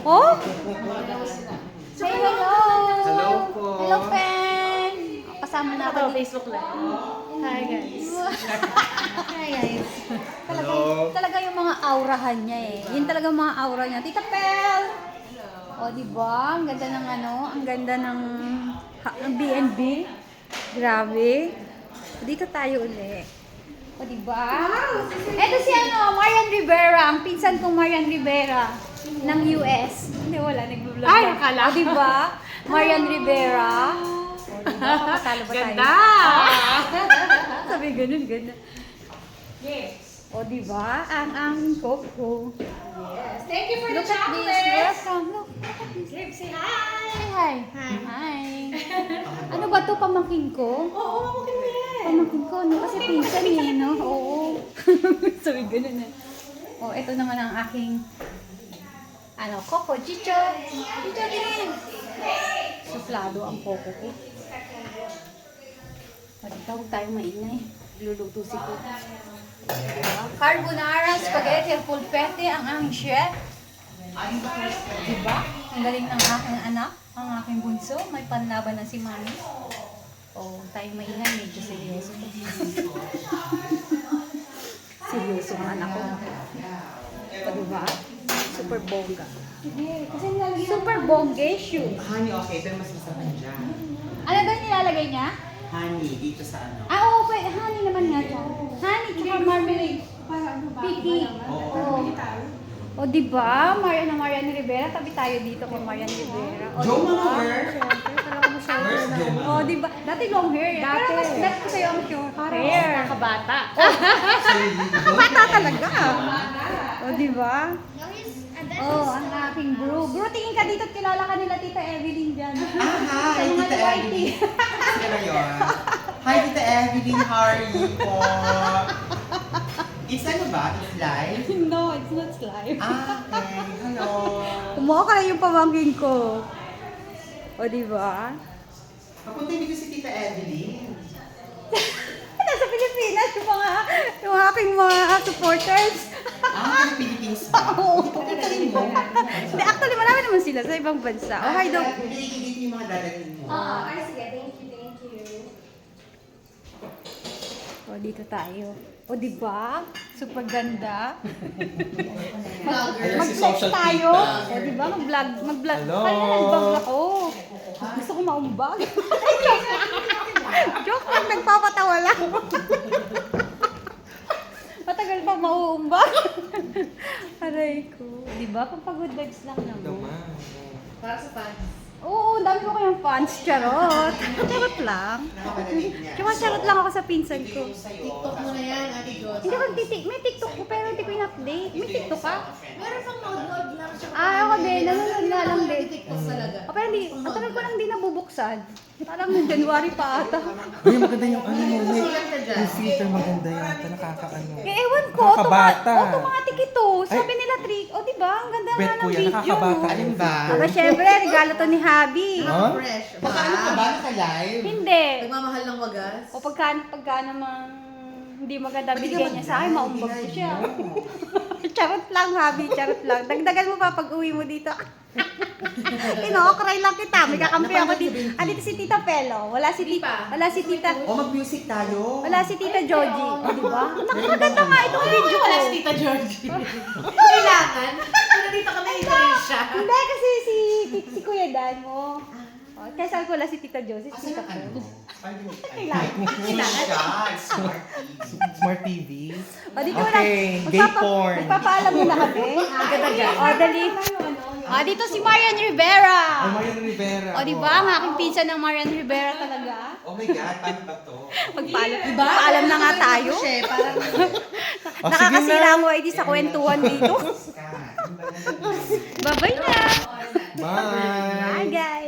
Oh? Say hello! Hello po. Hello, Pen! Kasama na ako. Facebook Live. Hi guys. Hi, guys. Talaga, Hello. talaga yung mga aurahan niya eh. Yun talaga yung mga aura niya. Tita Pel! O, diba? Ang ganda ng ano, ang ganda ng B&B. Grabe. Dito tayo uli. O, diba? Eto si ano, Marian Rivera. Ang pinsan kong Marian Rivera ng US. Hindi, wala. Nag-vlog Ay, lang. akala. O, diba? Marian Rivera. O, diba? Kapatalo ba tayo? Ganda! Sabi ganun, ganda. Yes. O, diba? Ang Coco. Yes. Thank you for Look the at this. chocolate. Welcome. Look at this. Give, say hi. Hi. Hi. Ano ba to pamangkin ko? Oo, mamukin mo yan. Pamangkin ko, no? Kasi pinsan eh, no? Oo. Sabi ganun na. O, ito naman ang aking ano, Coco, Chicho. Chicho din. Suplado ang Coco ko. O, dito huwag tayong maingay. Luluto si Coco. Carbonara, spaghetti, pulpete, ang aming chef. Diba? Ang galing ng aking anak, ang aking bunso. May panlaban na si Mami. O, tayo maingay, medyo seryoso to. Seryoso ang anak ko. O, diba? Super bongga. Kasi nilalagay super bongesyo. Honey, okay. Pero mas masarap dyan. Ano ba yung nilalagay niya? Honey, dito sa ano. Ah, oo, pwede. Honey naman nga siya. Honey, tsaka marmalade. Piki. Oo. O, diba? Marian Rivera. Tabi tayo dito kay Marian Rivera. O, Joe diba? Mama, where? Siyempre, talaga mo siya. Where's Joe Mama? O, diba? Dati long hair. Dati. Pero mas dati ko sa'yo ang short hair. Nakabata. Bata talaga. O, diba? Oh, ang aking bro. Bro, tingin ka dito at kilala ka nila Tita Evelyn dyan. Ah, Sa hi, mga Tita whitey. Evelyn. Sige na yun. Hi, Tita Evelyn. How are you po? It's ano ba? It's live? No, it's not live. Ah, okay. Hello. Kumuha ka na yung pamangkin ko. O, diba? Papunta dito si Tita Evelyn. Nasa Pilipinas yung aking mga supporters. Ah, Philippines pa. Oo. Papuntahin mo. Hindi, actually, marami naman sila sa ibang bansa. Oh, hi, Doc. Hindi dito yung mga dadating mo. Ay, sige. Thank you. O, dito tayo. O, diba? Super ganda. Mag-flex tayo. O, diba? Mag-vlog. Hello. Kaya nag-vlog ako. Gusto ko maumbag. Joke lang, nagpapatawa lang. Matagal pa mauumbag. Aray ko. Diba? Pampagod vibes lang naman. Para sa fans. Oo, dami ko kayang fans. Charot. Charot lang. Nakapanalig niya. Tsaka charot lang ako sa pinsan ko. TikTok mo na yan, Ate Jos. Hindi ko may TikTok ko pero hindi ko in-update. May TikTok ka? Meron pang nod-nod lang siya. Ako din. Nanonood nga lang din. TikTok talaga. Pero hindi, ang tagal ko lang hindi nabubuksan. Parang January pa ata. Uy, maganda yung ano mo. May, Sulat ka dyan. yung filter maganda yata. Nakakaano. Eh, ewan ko. Nakakabata. Automatic ito. Sabi nila trick. O, diba? Ang ganda nga Bet ng ko yan, video. nakakabata. Alin ba? Aba, syempre, regalo to ni Habi. Huh? Fresh. Baka ano ka ba? Naka-live? Hindi. Nagmamahal ng wagas. O pagka namang hindi maganda bigyan niya sa akin, maumbag ko siya. Charot lang, Habi. Charot lang. Dagdagan mo pa pag uwi mo dito. Ino-okray lang kita. May kakampi ako dito. Dito si Tita Pelo. Wala si Tita. Wala si Tita. O, mag-music tayo. Wala si Tita Joji. O, diba? Nakakaganda nga itong video ko. Wala si Tita Georgie. Kailangan. Kung nandito kami ni Trisha. Hindi, kasi si Kuya Dan mo. O, kaya sabi ko wala si Tita Joji, si Asan Tita ang Pelo. ano? Kailangan. Smart TV. Smart TV. O, dito Okay, na. gay porn. Magpapaalam mo na kami. O, dali. O, dito si Marian Rivera. Ay, Marian Rivera. O, di ba? Ang aking pinsan ng Marian Rivera talaga. Oh my God, paano ba to? Magpaalam na nga tayo. Parang Oh, Nakakasira ang ID sa kwentuhan dito. Scott, ano ba yan? Bye-bye na. Bye. Bye, guys.